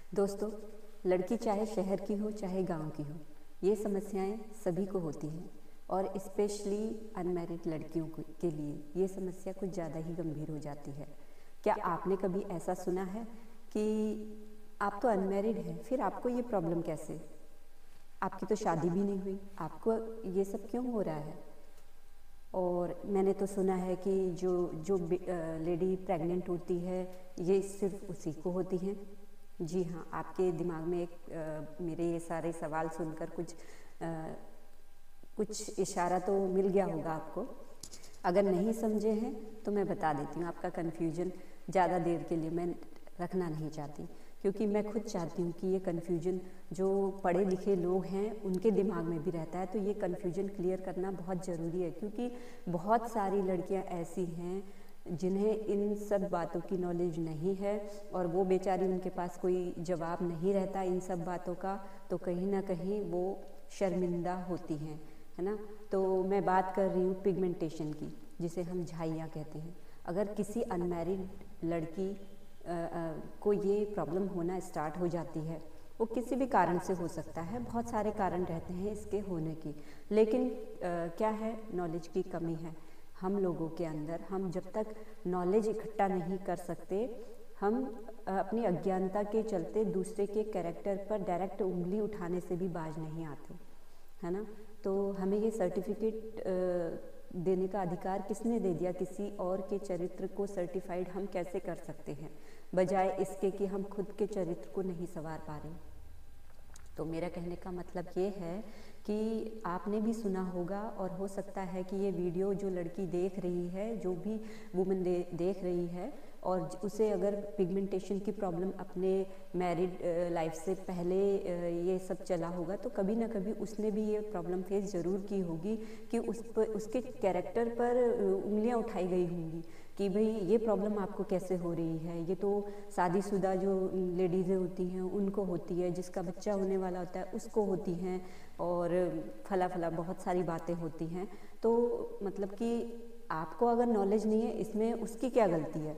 दोस्तों, लड़की चाहे शहर की हो चाहे गांव की हो, ये समस्याएं सभी को होती हैं और स्पेशली अनमैरिड लड़कियों के लिए ये समस्या कुछ ज़्यादा ही गंभीर हो जाती है। क्या आपने कभी ऐसा सुना है कि आप तो अनमैरिड हैं, फिर आपको ये प्रॉब्लम कैसे? आपकी तो शादी भी नहीं हुई, आपको ये सब क्यों हो रहा है? और मैंने तो सुना है कि जो जो लेडी प्रेग्नेंट होती है, ये सिर्फ उसी को होती हैं। जी हाँ, आपके दिमाग में मेरे ये सारे सवाल सुनकर कुछ इशारा तो मिल गया होगा आपको। अगर नहीं समझे हैं तो मैं बता देती हूँ। आपका कन्फ्यूजन ज़्यादा देर के लिए मैं रखना नहीं चाहती, क्योंकि मैं खुद चाहती हूँ कि ये कन्फ्यूजन जो पढ़े लिखे लोग हैं उनके दिमाग में भी रहता है, तो ये कन्फ्यूजन क्लियर करना बहुत ज़रूरी है। क्योंकि बहुत सारी लड़कियाँ ऐसी हैं जिन्हें इन सब बातों की नॉलेज नहीं है और वो बेचारी, उनके पास कोई जवाब नहीं रहता इन सब बातों का, तो कहीं ना कहीं वो शर्मिंदा होती हैं, है ना। तो मैं बात कर रही हूँ पिगमेंटेशन की, जिसे हम झाइयाँ कहते हैं। अगर किसी अनमैरिड लड़की को ये प्रॉब्लम होना स्टार्ट हो जाती है, वो किसी भी कारण से हो सकता है, बहुत सारे कारण रहते हैं इसके होने की, लेकिन क्या है, नॉलेज की कमी है हम लोगों के अंदर। हम जब तक नॉलेज इकट्ठा नहीं कर सकते, हम अपनी अज्ञानता के चलते दूसरे के कैरेक्टर पर डायरेक्ट उंगली उठाने से भी बाज नहीं आते, है ना। तो हमें ये सर्टिफिकेट देने का अधिकार किसने दे दिया? किसी और के चरित्र को सर्टिफाइड हम कैसे कर सकते हैं, बजाय इसके कि हम खुद के चरित्र को नहीं संवार पा रहे। तो मेरा कहने का मतलब ये है कि आपने भी सुना होगा, और हो सकता है कि ये वीडियो जो लड़की देख रही है, जो भी वुमन देख रही है, और उसे अगर पिगमेंटेशन की प्रॉब्लम अपने मैरिड लाइफ से पहले ये सब चला होगा, तो कभी ना कभी उसने भी ये प्रॉब्लम फेस ज़रूर की होगी कि उसके कैरेक्टर पर उंगलियां उठाई गई होंगी कि भाई ये प्रॉब्लम आपको कैसे हो रही है, ये तो शादीशुदा जो लेडीज़ें होती हैं उनको होती है, जिसका बच्चा होने वाला होता है उसको होती हैं, और फला फला बहुत सारी बातें होती हैं। तो मतलब कि आपको अगर नॉलेज नहीं है, इसमें उसकी क्या गलती है?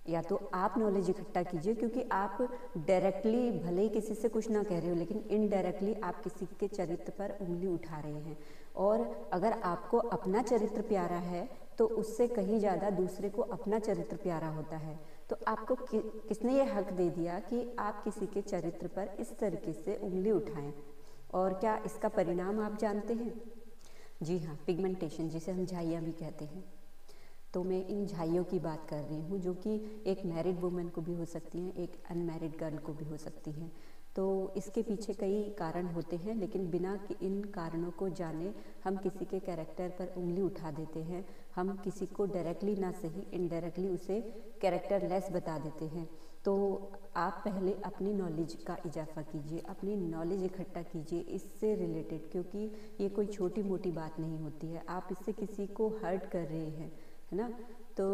या तो आप नॉलेज इकट्ठा कीजिए, क्योंकि आप डायरेक्टली भले ही किसी से कुछ ना कह रहे हो, लेकिन इनडायरेक्टली आप किसी के चरित्र पर उंगली उठा रहे हैं। और अगर आपको अपना चरित्र प्यारा है तो उससे कहीं ज़्यादा दूसरे को अपना चरित्र प्यारा होता है। तो आपको किसने ये हक दे दिया कि आप किसी के चरित्र पर इस तरीके से उंगली उठाएं? और क्या इसका परिणाम आप जानते हैं? जी हाँ, पिगमेंटेशन, जिसे हम झाइयाँ भी कहते हैं। तो मैं इन झाइयों की बात कर रही हूँ, जो कि एक मैरिड वुमन को भी हो सकती हैं, एक अनमैरिड गर्ल को भी हो सकती हैं। तो इसके पीछे कई कारण होते हैं, लेकिन बिना इन कारणों को जाने हम किसी के कैरेक्टर पर उंगली उठा देते हैं। हम किसी को डायरेक्टली ना सही, इनडायरेक्टली उसे कैरेक्टर लेस बता देते हैं। तो आप पहले अपनी नॉलेज का इजाफा कीजिए, अपनी नॉलेज इकट्ठा कीजिए इससे रिलेटेड, क्योंकि ये कोई छोटी मोटी बात नहीं होती है। आप इससे किसी को हर्ट कर रहे हैं, है ना। तो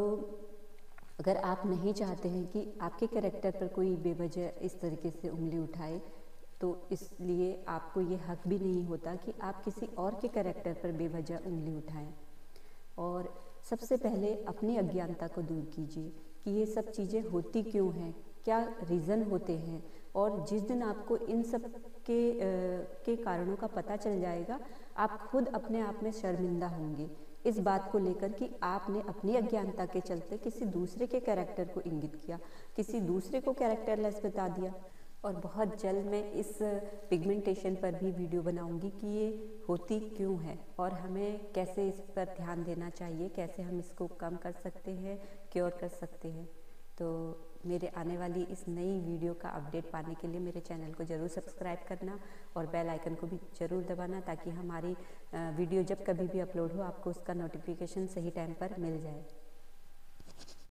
अगर आप नहीं चाहते हैं कि आपके कैरेक्टर पर कोई बेवजह इस तरीके से उंगली उठाए, तो इसलिए आपको ये हक भी नहीं होता कि आप किसी और के कैरेक्टर पर बेवजह उंगली उठाएं। और सबसे पहले अपनी अज्ञानता को दूर कीजिए कि ये सब चीज़ें होती क्यों हैं, क्या रीज़न होते हैं। और जिस दिन आपको इन सब के कारणों का पता चल जाएगा, आप खुद अपने आप में शर्मिंदा होंगे इस बात को लेकर कि आपने अपनी अज्ञानता के चलते किसी दूसरे के कैरेक्टर को इंगित किया, किसी दूसरे को कैरेक्टरलेस बता दिया। और बहुत जल्द मैं इस पिगमेंटेशन पर भी वीडियो बनाऊंगी कि ये होती क्यों है और हमें कैसे इस पर ध्यान देना चाहिए, कैसे हम इसको कम कर सकते हैं, क्योर कर सकते हैं। तो मेरे आने वाली इस नई वीडियो का अपडेट पाने के लिए मेरे चैनल को ज़रूर सब्सक्राइब करना और बेल आइकन को भी ज़रूर दबाना, ताकि हमारी वीडियो जब कभी भी अपलोड हो आपको उसका नोटिफिकेशन सही टाइम पर मिल जाए।